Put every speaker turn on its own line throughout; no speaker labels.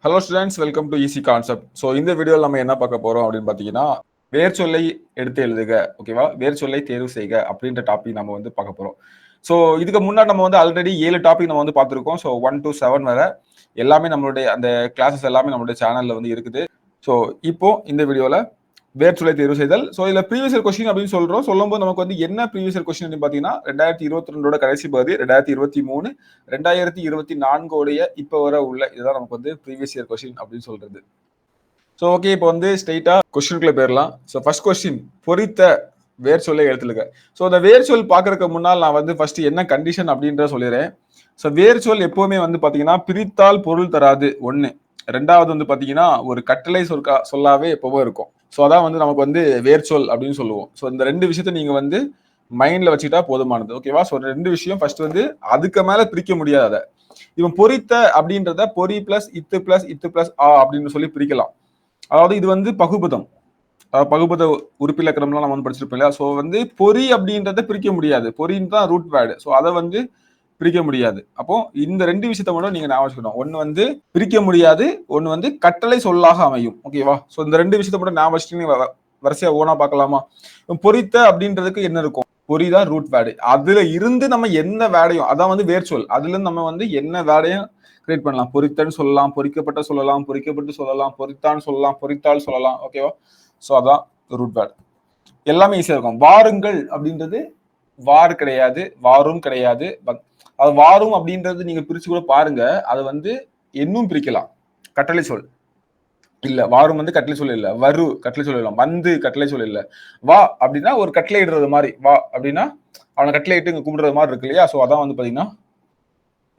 Hello students, welcome to easy concept. So இந்த வீடியோவில் நம்ம என்ன பார்க்க போறோம் அப்படின்னு பார்த்தீங்கன்னா, வேர் சொல்லை எடுத்து எழுதுக, ஓகேவா? வேர் சொல்லை தேர்வு செய்க அப்படின்ற டாபிக் நம்ம வந்து பார்க்க போறோம். ஸோ இதுக்கு முன்னாடி நம்ம வந்து ஆல்ரெடி 7 டாபிக் நம்ம வந்து பார்த்துருக்கோம். ஸோ 1 to 7 வரை எல்லாமே நம்மளுடைய அந்த கிளாஸஸ் எல்லாமே நம்மளுடைய சேனல்ல வந்து இருக்குது. ஸோ இப்போ இந்த வீடியோவில் வேர் சொல்லை தேர்வு செய்தல். ஸோ இதில் ப்ரீவியஸ் இயர் கொஸ்டின் அப்படின்னு சொல்லும்போது நமக்கு வந்து என்ன ப்ரீவியஸ் இயர் கொஸ்டின் அப்படின்னு பார்த்தீங்கன்னா 2022 கடைசி பகுதி, 2023, 2024 இப்போ வர உள்ள இதுதான் நமக்கு வந்து ப்ரீவியஸ் இயர் கொஸ்டின் அப்படின்னு சொல்றது. ஸோ ஓகே, இப்போ வந்து ஸ்ட்ரெயிட்டா கொஸ்டினுக்குள்ள போயிடலாம். ஸோ ஃபர்ஸ்ட் கொஸ்டின், பொறித்த வேர் சொல்லை எழுத்துலுங்க. ஸோ அந்த வேர் சொல் பார்க்கறதுக்கு முன்னால் நான் வந்து ஃபர்ஸ்ட் என்ன கண்டிஷன் அப்படின்றத சொல்லிடுறேன். ஸோ வேர் சொல் எப்பவுமே வந்து பார்த்தீங்கன்னா பிரித்தால் பொருள் தராது ஒன்று. ரெண்டாவது வந்து பார்த்தீங்கன்னா ஒரு கட்டளை சொல்லாவே எப்பவும் இருக்கும். ஸோ அதான் வந்து நமக்கு வந்து வேர் சொல் அப்படின்னு சொல்லுவோம். ஸோ இந்த ரெண்டு விஷயத்த நீங்க வந்து மைண்ட்ல வச்சுக்கிட்டா போதுமானது, ஓகேவா? ஸோ ரெண்டு விஷயம் ஃபர்ஸ்ட் வந்து அதுக்கு மேல பிரிக்க முடியாத. இவன் பொறித்த அப்படின்றத பொறி பிளஸ் இத்து பிளஸ் ஆ அப்படின்னு சொல்லி பிரிக்கலாம். அதாவது இது வந்து பகுபதம், பகுபத உறுப்பிலக்கணம்லாம் நம்ம வந்து படிச்சிருப்போம் இல்லையா? ஸோ வந்து பொறி அப்படின்றத பிரிக்க முடியாது. பொறின்னு தான் ரூட் வேர்டு. ஸோ அதை வந்து பிரிக்க முடியாது. அப்போ இந்த ரெண்டு விஷயத்த மட்டும் நீங்க ஞாபகம் வச்சுக்கணும். ஒன்னு வந்து பிரிக்க முடியாது, ஒன்னு வந்து கட்டளை சொல்லாக அமையும், ஓகேவா? ஸோ இந்த ரெண்டு விஷயத்த மட்டும் ஞாபகம் வச்சுட்டு வரிசையா ஓனா பார்க்கலாமா? பொறித்த அப்படின்றதுக்கு என்ன இருக்கும்? பொறிதான் ரூட் வேர்டு. அதுல இருந்து நம்ம என்ன வேடையும், அதான் வந்து வேர் சொல். அதுல இருந்து நம்ம வந்து என்ன வேடையும் கிரியேட் பண்ணலாம். பொறித்தன்னு சொல்லலாம், பொறிக்கப்பட்ட சொல்லலாம், பொறிக்கப்பட்டு சொல்லலாம், பொறித்தான் சொல்லலாம், பொறித்தால் சொல்லலாம், ஓகேவா? ஸோ அதான் ரூட் வேர்டு. எல்லாமே ஈஸியா இருக்கும். வாருங்கள் அப்படின்றது வார் கிடையாது, வாரும் கிடையாது. அது வாரும் அப்படின்றது நீங்க பிரிச்சு கூட பாருங்க. அது வந்து இன்னும் பிரிக்கலாம். கட்டளை சொல் இல்ல, வாரும் வந்து கட்டளை சொல் இல்ல, வரு கட்டளை சொல் இல்ல, வந்து கட்டளை சொல் இல்ல. வா அப்படின்னா ஒரு கட்டளை இடுறது மாதிரி, வா அப்படின்னா அவனை கட்டளை இட்டு இங்க கூப்பிடுறது மாதிரி இருக்கு இல்லையா? ஸோ அதான் வந்து பாத்தீங்கன்னா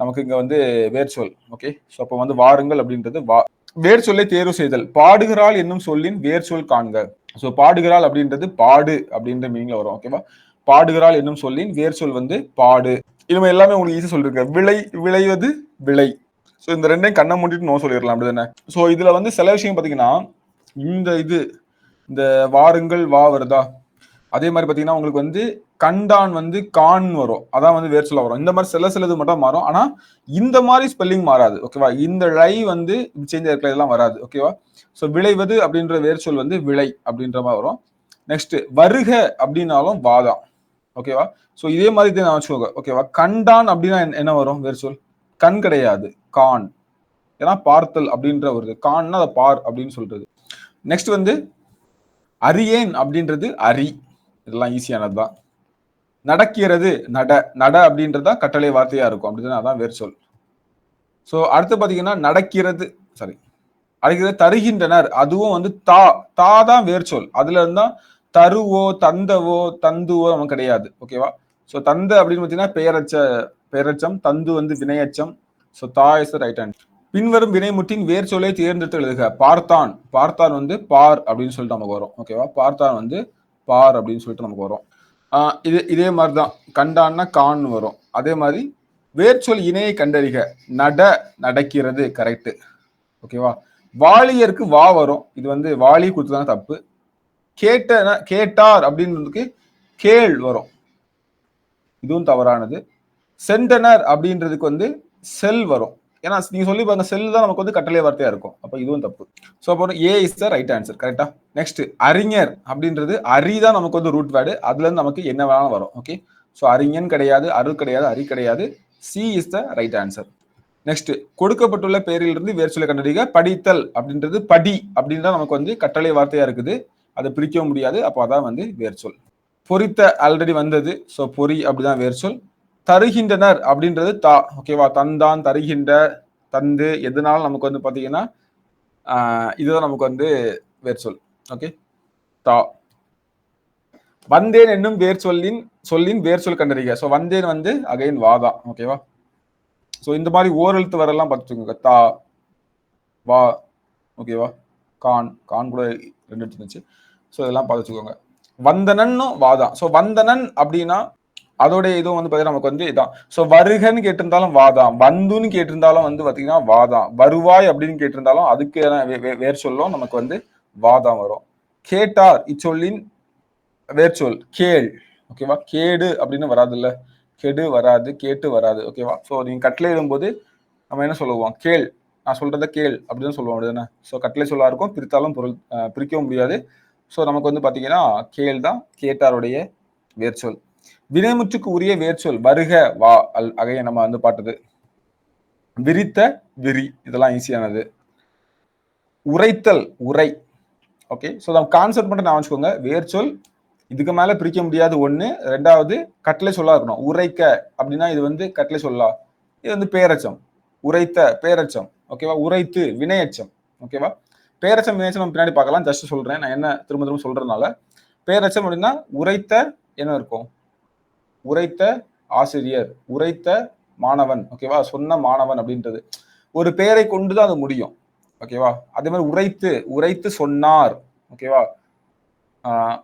நமக்கு இங்க வந்து வேர் சொல். ஓகே, ஸோ அப்போ வந்து வாருங்கள் அப்படின்றது வா. வேர் சொல்லை தேர்வு செய்தல். பாடுகிறாள் என்னும் சொல்லின் வேர் சொல் காண்க. ஸோ பாடுகிறாள் அப்படின்றது பாடு அப்படின்ற மீனிங்ல வரும், ஓகேவா? பாடுகிறாள் என்னும் சொல்லின் வேர் சொல் வந்து பாடு. இது எல்லாமே உங்களுக்கு ஈஸியா சொல்லிருக்கேன். விளை, விளைவது விளை. ஸோ இந்த ரெண்டையும் கண்ணை மூடிட்டு நோ சொல்லிடலாம், அப்படிதானே? ஸோ இதுல வந்து சில விஷயம் பாத்தீங்கன்னா இந்த வாருங்கள் வா வருதா, அதே மாதிரி பாத்தீங்கன்னா உங்களுக்கு வந்து கண்டான் வந்து கான் வரும், அதான் வந்து வேர் சொல்ல வரும். இந்த மாதிரி சிலது மட்டும் மாறும். ஆனா இந்த மாதிரி ஸ்பெல்லிங் மாறாது, ஓகேவா? இந்த ழை வந்து சேஞ்ச் ஆயிருக்கல, இதெல்லாம் வராது, ஓகேவா? ஸோ விளைவது அப்படின்ற வேர் சொல் வந்து விளை அப்படின்ற மாதிரி வரும். நெக்ஸ்ட் வருக அப்படின்னாலும் வாதான், ஓகேவா? ஸோ இதே மாதிரி தான் வச்சுக்கோங்க, ஓகேவா? கண்டான் அப்படின்னா என்ன வரும்? வேர் சொல் கண் கிடையாது, கான். ஏன்னா பார்த்தல் அப்படின்ற வருது, கான்னா அதை பார் அப்படின்னு சொல்றது. நெக்ஸ்ட் வந்து அரியேன் அப்படின்றது அரி, இதெல்லாம் ஈஸியானது தான். நடக்கிறது நட, நட அப்படின்றதா கட்டளை வார்த்தையா இருக்கும், அப்படிதான், அதான் வேர் சொல். ஸோ அடுத்து பாத்தீங்கன்னா நடக்கிறது, சாரி, அழைக்கிறது தருகின்றனர், அதுவும் வந்து தா, தா தான் வேர் சொல். அதுல இருந்தா தருவோ தந்தவோ தந்துவோ நமக்கு கிடையாது, ஓகேவா? ஸோ தந்த அப்படின்னு பார்த்தீங்கன்னா பெயரச்சம், தந்து வந்து வினையச்சம். ஸோ தா இஸ் த ரைட் ஆன்சர். பின்வரும் வினைமுற்றின் வேர் சொல்லை தேர்ந்தெடுத்து எழுதுக. பார்த்தான், பார்த்தான் வந்து பார் அப்படின்னு சொல்லிட்டு நமக்கு வரும், ஓகேவா? பார்த்தான் வந்து பார் அப்படின்னு சொல்லிட்டு நமக்கு வரும். இதே மாதிரிதான் கண்டான்னா கான் வரும். அதே மாதிரி வேர் சொல் இணையை கண்டறிக. நட, நடக்கிறது, கரெக்ட், ஓகேவா? வாலியருக்கு வா வரும், இது வந்து வாலி கொடுத்துதான் தப்பு. கேட்டார் அப்படின்றதுக்கு கேள் வரும், இதுவும் தவறானது. சென்றனர் அப்படின்றதுக்கு வந்து செல் வரும். ஏன்னா நீங்க சொல்லி பாருங்க, செல் தான் நமக்கு வந்து கட்டளை வார்த்தையா இருக்கும், அப்ப இதுவும் தப்பு. ஸோ அப்போ ஏ இஸ் த ரைட் ஆன்சர், கரெக்டா? நெக்ஸ்ட் அறிஞர் அப்படின்றது அரி தான் நமக்கு வந்து ரூட் வேர்டு. அதுல இருந்து நமக்கு என்ன வேணாலும் வரும், ஓகே? ஸோ அறிஞன் கிடையாது, அரு கிடையாது, அரி கிடையாது. C is the right answer. Next கொடுக்கப்பட்டுள்ள பெயரில் இருந்து வேர் சொல்லை கண்டறிக. படித்தல் அப்படின்றது படி அப்படின்றத நமக்கு வந்து கட்டளை வார்த்தையா இருக்குது, அதை பிரிக்க முடியாது, அப்போ அதான் வந்து வேர் சொல். பொறித்த ஆல்ரெடி வந்தது, ஸோ பொறி அப்படிதான் வேர் சொல். தருகின்றனர் அப்படின்றது தா, ஓகேவா? தந்தான், தருகின்ற, தந்து, எதுனாலும் நமக்கு வந்து பாத்தீங்கன்னா இதுதான் நமக்கு வந்து வேர் சொல், ஓகே? தா. வந்தேன் என்னும் வேர் சொல்லின் வேர் சொல் கண்டறிக. ஸோ வந்தேன் வந்து அகைன் வாதா, ஓகேவா? ஸோ இந்த மாதிரி ஓரெழுத்து வரலாம் பார்த்துக்கோங்க. தா, வா, ஓகேவா? கான், கான் கூட 2 எழுத்து இருந்துச்சு. ஸோ இதெல்லாம் பார்த்து வச்சுக்கோங்க. வந்தனன்னும் வாதான். ஸோ வந்தனன் அப்படின்னா அதோடைய இதுவும் வந்து பார்த்தீங்கன்னா நமக்கு வந்து இதான். ஸோ வருகன்னு கேட்டிருந்தாலும் வாதான், வந்துன்னு கேட்டிருந்தாலும் வந்து பார்த்தீங்கன்னா வாதான், வருவாய் அப்படின்னு கேட்டிருந்தாலும் அதுக்கு வேர் சொல்லும் நமக்கு வந்து வாதான் வரும். கேட்டார் இச்சொல்லின் வேர் சொல் கேள், ஓகேவா? கேடு அப்படின்னு வராது இல்ல, கெடு வராது, கேட்டு வராது, ஓகேவா? ஸோ நீங்க கட்டளை எழுதும்போது நம்ம என்ன சொல்லுவோம்? கேள் நான் சொல்றத கேள் அப்படின்னு சொல்லுவோம் அப்படிதானே. ஸோ கட்டளை சொல்லா இருக்கும், பிரித்தாலும் பொருள் பிரிக்கவும் முடியாது. ஸோ நமக்கு வந்து பாத்தீங்கன்னா கேள் தான் கேட்டாருடைய வேர்ச்சொல். வினைமுற்றுக்கு உரிய வேர்ச்சொல் வருக வா அகைய நம்ம வந்து பாட்டது. விரித்த விரி, இதெல்லாம் ஈஸியானது. உரைத்தல் உரை. ஓகே, ஸோ நம்ம கான்செப்ட் மட்டும் நான் வச்சுக்கோங்க. வேர்ச்சொல் இதுக்கு மேல பிரிக்க முடியாது ஒண்ணு. ரெண்டாவது கட்டளை சொல்லா இருக்கணும். உரைக்க அப்படின்னா இது வந்து கட்டளை சொல்லா, இது வந்து பேரச்சம். உரைத்த பேரச்சம், ஓகேவா. உரைத்து வினையச்சம், ஓகேவா. பேரச்சம் வினையச்சம் நம்ம பின்னாடி பார்க்கலாம். ஜஸ்ட் சொல்றேன், நான் என்ன திரும்ப திரும்ப சொல்றதுனால. பேரச்சம் அப்படின்னா உரைத்த என்ன இருக்கும், உரைத்த ஆசிரியர், உரைத்த மாணவன், ஓகேவா. சொன்ன மாணவன் அப்படின்றது ஒரு பெயரை கொண்டுதான் அது முடியும், ஓகேவா. அதே மாதிரி உரைத்து உரைத்து சொன்னார், ஓகேவா.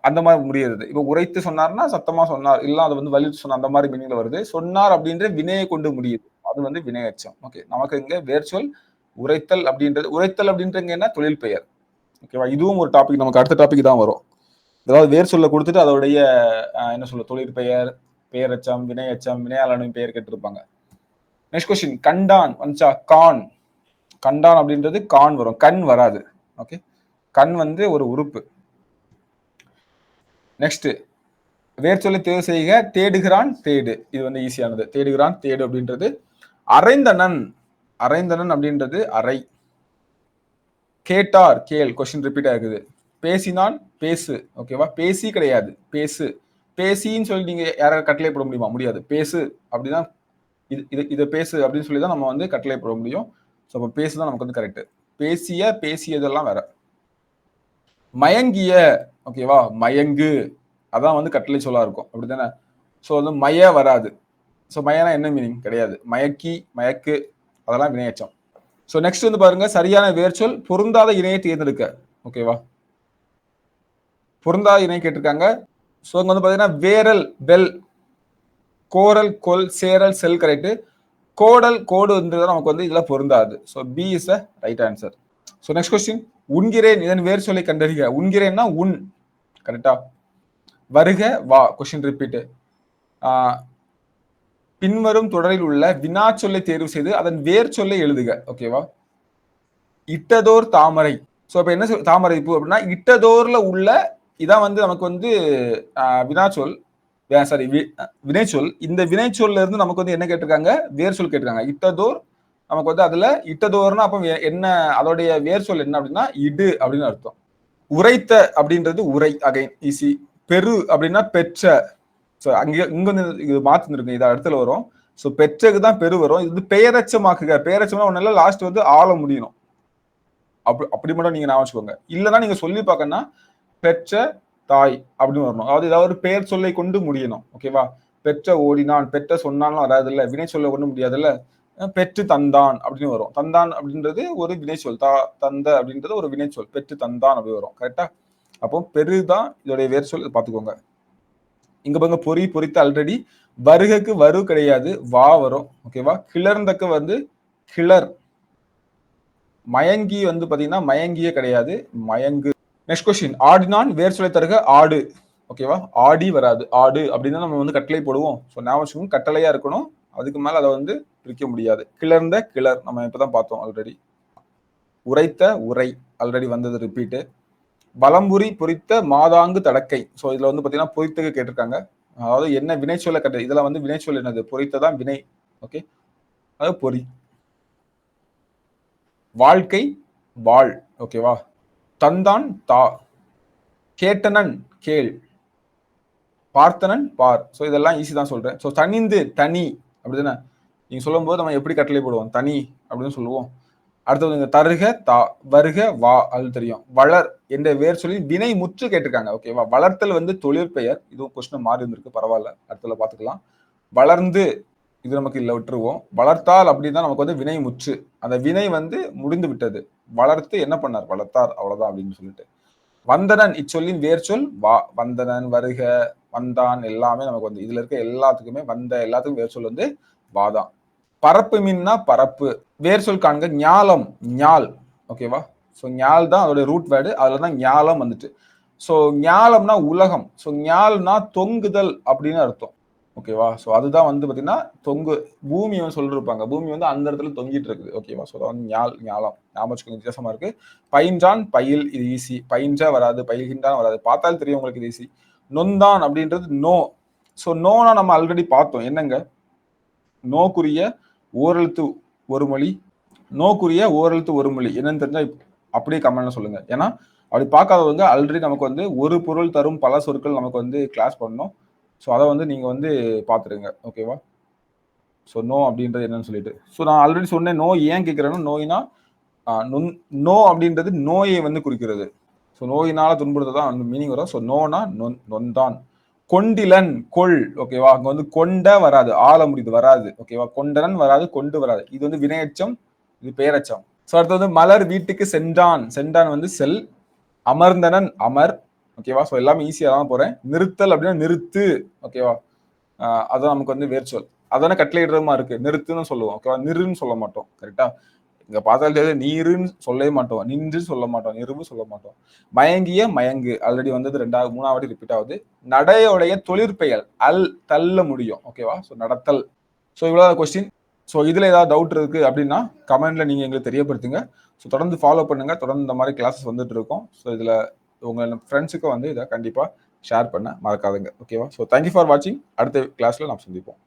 அந்த மாதிரி முடியாது. இப்ப உரைத்து சொன்னார்னா சத்தமா சொன்னார், இல்ல அது வந்து வலித்து சொன்னார், அந்த மாதிரி மீனிங்ல வருது. சொன்னார் அப்படின்ற வினையை கொண்டு முடியுது, அது வந்து வினையச்சம். ஓகே, நமக்கு இங்க வேர்ச்சொல் உரைத்தல் அப்படின்றது. உரைத்தல் அப்படின்றது என்ன, தொழில் பெயர், ஓகேவா. இதுவும் ஒரு டாபிக், நமக்கு அடுத்த டாபிக் தான் வரும். அதாவது வேர் சொல்ல கொடுத்துட்டு அதோடைய என்ன சொல்ல தொழிற்பெயர், பெயரச்சம், வினையச்சம், வினையாளனின் பெயர் கேட்டிருப்பாங்க. நெக்ஸ்ட் கொஸ்டின், கண்டான் வந்துச்சா. கான், கண்டான் அப்படின்றது கான் வரும், கண் வராது. ஓகே, கண் வந்து ஒரு உறுப்பு. நெக்ஸ்ட் வேர் சொல்லி தேர்வு செய்க. தேடுகிறான் தேடு, இது வந்து ஈஸியானது. தேடுகிறான் தேடு அப்படின்றது. அரைந்தனன், அரைந்தனன் அப்படின்றது அரை. கேட்டார் கேள், கொஸ்டின் ரிப்பீட் ஆகுது. பேசினான் பேசு, ஓகேவா. பேசி கிடையாது பேசு. பேசின்னு சொல்லி நீங்க யாராவது கட்டளை போட முடியுமா, முடியாது. பேசு அப்படிதான், இதை பேசு அப்படின்னு சொல்லி தான் நம்ம வந்து கட்டளை போட முடியும். ஸோ அப்போ பேசுதான் நமக்கு வந்து கரெக்ட். பேசிய பேசியதெல்லாம் வேற. மயங்கிய, ஓகேவா. மயங்கு அதான் வந்து கட்டளை சொல்லா இருக்கும், அப்படித்தானே. ஸோ வந்து மய வராது. ஸோ மயனா என்ன மீனிங், கிடையாது. மயக்கி மயக்கு அதெல்லாம் வினையச்சம். ஸோ நெக்ஸ்ட் வந்து பாருங்க, சரியான வேர்ச்சொல் பொருந்தாத இணையை தேர்ந்தெடுக்க, ஓகேவா. பொருந்தாத இணை கேட்டிருக்காங்க. ஸோ இங்க வந்து பாத்தீங்கன்னா வேரல் வெல், கோரல் கொல், சேரல் செல் கரெக்ட். கோடல் கோடுன்றது நமக்கு வந்து இதுல பொருந்தாது. So B is a right answer. So next question, உண்கிறேன் இதன் வேர் சொல்லி கண்டறிக. உண்கிறேன்னா உன், கரெக்டா. வருக வா, கொஸ்டின் ரிப்பீட். பின்வரும் தொடரில் உள்ள வினா சொல்லை தேர்வு செய்து அதன் வேர் சொல்லை எழுதுக, ஓகேவா. இட்டதோர் தாமரை. ஸோ இப்போ என்ன தாமரை பூ அப்படின்னா இட்டதோர்ல உள்ள இதான் வந்து நமக்கு வந்து வினாச்சொல், சாரி வினைச்சொல். இந்த வினைச்சொல்ல இருந்து நமக்கு வந்து என்ன கேட்டிருக்காங்க, வேர் சொல் கேட்டிருக்காங்க. இட்டதோர் நமக்கு வந்து அதுல இட்டதோர்னா அப்ப என்ன, அதோடைய வேர் சொல் என்ன அப்படின்னா இடு அப்படின்னு அர்த்தம். உரைத்த அப்படின்றது உரை, அகைன் ஈஸி. பெரு அப்படின்னா பெற்ற. ஸோ அங்கே இங்க வந்து இது மாத்திருக்கும், இது இடத்துல வரும். ஸோ பெற்றக்கு தான் பெரு வரும். இது வந்து பெயரச்சமாக்குக. பெயரச்சமா ஒண்ணு இல்லை, லாஸ்ட் வந்து ஆள முடியணும். அப்படி மட்டும் நீங்க நான் வச்சுக்கோங்க. இல்லைன்னா நீங்க சொல்லி பார்க்கணும்னா பெற்ற தாய் அப்படின்னு வரணும். அதாவது ஏதாவது ஒரு பெயர் சொல்லை கொண்டு முடியணும், ஓகேவா. பெற்ற ஓடினான், பெற்ற சொன்னாலும் வராது இல்ல, வினை சொல்ல கொண்டு முடியாது இல்ல. பெற்று தந்தான் அப்படின்னு வரும். தந்தான் அப்படின்றது ஒரு வினைச்சொல், தந்த அப்படின்றது ஒரு வினைச்சொல். பெற்று தந்தான் அப்படி வரும், கரெக்டா. அப்போ பெருதான் இதோடைய வேர் சொல், பார்த்துக்கோங்க. இங்க பாருங்க, பொறி பொறித்த ஆல்ரெடி. வருகைக்கு வரு கிடையாது, வா வரும், ஓகேவா. கிளர்ந்தக்கு வந்து கிளர். மயங்கி வந்து பாத்தீங்கன்னா மயங்கிய கிடையாது, மயங்கு. நெக்ஸ்ட் கொஸ்டின், ஆடினான் வேர் சொல்லை தருக. ஆடு, ஓகேவா. ஆடி வராது, ஆடு அப்படின்னு நம்ம வந்து கட்டளை போடுவோம். ஸோ ஞாபகம் கட்டளையா இருக்கணும், அதுக்கு மேல அதை வந்து பிரிக்க முடியாது. கிளர்ந்த கிளர் நம்ம இப்பதான் பார்த்தோம் ஆல்ரெடி. உரைத்த உரை ஆல்ரெடி வந்தது, ரிப்பீட்டு. வலம்புரி பொறித்த மாதாங்கு தடக்கை. ஸோ இதுல வந்து பாத்தீங்கன்னா பொறித்தக கேட்டிருக்காங்க. அதாவது என்ன வினைச்சொல்ல கட்ட, இதுல வந்து வினைச்சொல் என்னது, பொறித்ததான் வினை, ஓகே. அது பொறி. வாழ்க்கை வாழ், ஓகேவா. தந்தான் தா. கேட்டனன் கேள். பார்த்தனன் பார். ஸோ இதெல்லாம் ஈஸி தான் சொல்றேன். ஸோ தனிந்து தனி, அப்படிதானே. நீங்க சொல்லும் போது நம்ம எப்படி கட்டளை போடுவோம், தனி அப்படின்னு சொல்லுவோம். அடுத்தது தருக தா, வருக வா, அது தெரியும். வளர் என்ற வேர் சொல்லி வினை முற்று கேட்டிருக்காங்க, ஓகேவா. வளர்த்தல் வந்து தொழிற்பெயர், இதுவும் கொஸ்டின் மாறி இருந்திருக்கு, பரவாயில்ல, அடுத்தல பாத்துக்கலாம். வளர்ந்து இது நமக்கு இல்லை, விட்டுருவோம். வளர்த்தால் அப்படின்னா நமக்கு வந்து வினை முற்று, அந்த வினை வந்து முடிந்து விட்டது. வளர்த்து என்ன பண்ணார், வளர்த்தார், அவ்வளவுதான் அப்படின்னு சொல்லிட்டு. வந்தனன் இச்சொல்லின் வேர் சொல் வா. வந்தனன், வருக, வந்தான் எல்லாமே நமக்கு வந்து இதுல இருக்க எல்லாத்துக்குமே வந்த எல்லாத்துக்கும் வேர் சொல் வந்து வாதான். பரப்பு மீன்னா பரப்பு. வேர் சொல் காண்க. ஞாலம் ஞால், ஓகேவா. ஸோ ஞால் தான் அதோட ரூட் வேர்டு, அதுலதான் ஞாலம் வந்துட்டு. ஸோ ஞாலம்னா உலகம். ஸோ ஞால்னா தொங்குதல் அப்படின்னு அர்த்தம், ஓகேவா? ஸோ அதுதான் வந்து பார்த்தீங்கன்னா, பூமி வந்து சொல்லிருப்பாங்க. பூமி வந்து அந்த இடத்துல தொங்கிட்டு இருக்குது. ஓகேவா? ஸோ அது வந்து ஞாலம். ஞாபகம் வச்சுக்கோங்க வித்தியாசமா இருக்கு. பயின்றான், பயில் இது ஈஸி. பயின்ற வராது, பயில்கின்றான் வராது. பார்த்தாலே தெரியும் உங்களுக்கு இது ஈஸி. நொந்தான் அப்படின்றது நோ. ஸோ நோனா நம்ம ஆல்ரெடி பார்த்தோம். என்னங்க? நோக்குரிய ஓரெழுத்து ஒரு மொழி. நோக்குரிய ஓரெழுத்து ஒரு மொழி. என்னன்னு தெரிஞ்சா அப்படியே கமெண்ட்ல சொல்லுங்க. ஏன்னா, அப்படி பார்க்காதவங்க ஆல்ரெடி நமக்கு வந்து ஒரு பொருள் தரும் பல சொற்கள் நமக்கு வந்து கிளாஸ் பண்ணோம். ஸோ அத வந்து நீங்க வந்து பார்த்துடுங்க. ஓகேவா? ஸோ நோ அப்படின்றது என்னன்னு சொல்லிட்டு. ஸோ நான் ஆல்ரெடி சொன்னேன். நோ ஏன் கேட்கிறேன்னா, நோய்னா நோ அப்படின்றது நோயை வந்து குறிக்கிறது. ஸோ நோயினால துன்புறுத்தல் தான் அந்த மீனிங் வரும். ஸோ நோனா நொந்தான். கொண்டிலன் கொள் ஓகேவா? அங்க வந்து கொண்ட வராது. ஆல முடியுது வராது. ஓகேவா? கொண்டனன் வராது, கொண்டு வராது. இது வந்து வினையெச்சம், இது பெயரெச்சம். ஸோ அடுத்து வந்து மலர் வீட்டுக்கு சென்றான். சென்றான் வந்து செல். அமர்ந்தனன் அமர். ஓகேவா? ஸோ எல்லாமே ஈஸியா தான் போறேன். நிறுத்தல் அப்படின்னா நிறுத்து. ஓகேவா? அதான் நமக்கு வந்து வேர்ச்சொல். அதானே கட்டளையிடுறதுமா இருக்கு. நிறுத்துன்னு சொல்லுவோம். ஓகேவா? நிறுன்னு சொல்ல மாட்டோம். கரெக்டா? இங்க பார்த்தாலே தெரியுது நீருன்னு சொல்லவே மாட்டோம். நின்று சொல்ல மாட்டோம். நிறுவு சொல்ல மாட்டோம். மயங்கிய மயங்கு ஆல்ரெடி வந்தது 2வது 3வது வாட்டி ரிப்பீட் ஆகுது. நடையுடைய தொழிற்பெயல் தள்ள முடியும். ஓகேவா? ஸோ நடத்தல். ஸோ இவ்வளவு கொஸ்டின். ஸோ இதுல ஏதாவது டவுட் இருக்கு அப்படின்னா கமெண்ட்ல நீங்க எங்களுக்கு தெரியப்படுத்துங்க. ஸோ தொடர்ந்து ஃபாலோ பண்ணுங்க. தொடர்ந்து இந்த மாதிரி கிளாஸஸ் வந்துட்டு இருக்கோம். ஸோ இதுல உங்க ஃப்ரெண்ட்ஸுக்கும் வந்து இதை கண்டிப்பா ஷேர் பண்ண மறக்காதுங்க. ஓகேவா? ஸோ தேங்க்யூ ஃபார் வாட்சிங். அடுத்த கிளாஸ்ல நாம் சந்திப்போம்.